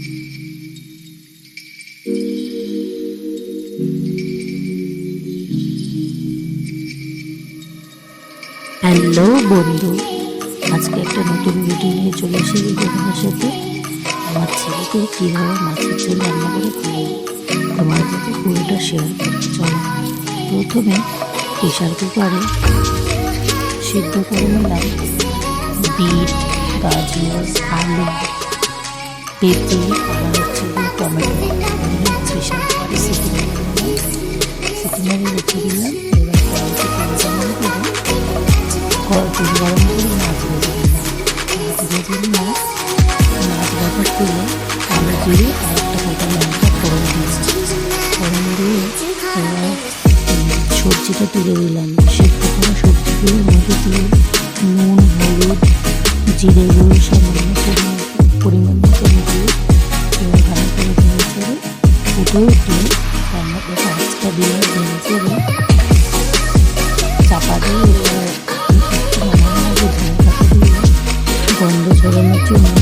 Hello বন্ধু, আজকে একটা নতুন ভিডিও নিয়ে চলে এসেছি তোমাদের সাথে। আমার ছেলেকে কীভাবে মাছের ঝোল রান্না করে খাওয়াবো তোমার সাথে পুরোটা শেয়ার করতে। চলো, প্রথমে প্রেশার কুকারে সিদ্ধ করে নিলাম বিট, গাজর, আলু, পেঁপে আর হচ্ছে টমেটো। প্রেশার কুকারে সিটি মেরে রেখে দিলাম। এবার তেল গরম করে মাছ ভেজে দিলাম। মাছ ভাজা তুলে কালো জিরে আর একটা গোটা লঙ্কা ফোড়ন দিলাম। ফোড়ন দিয়ে এবার সবজিটা তুলে দিলাম। সিদ্ধ করা সবজিগুলোর মধ্যে দিয়ে নুন, হলুদ, জিরে গুঁড়ো সামান্য পরিমাণ মতো দিয়ে এবার ভালো করে ভেঙে করে ফুটে উঠলে রান্নাটা মাছটা দিয়ে ভেঙে করে চাপা দিয়ে গন্ধ ছড়ানোর জন্য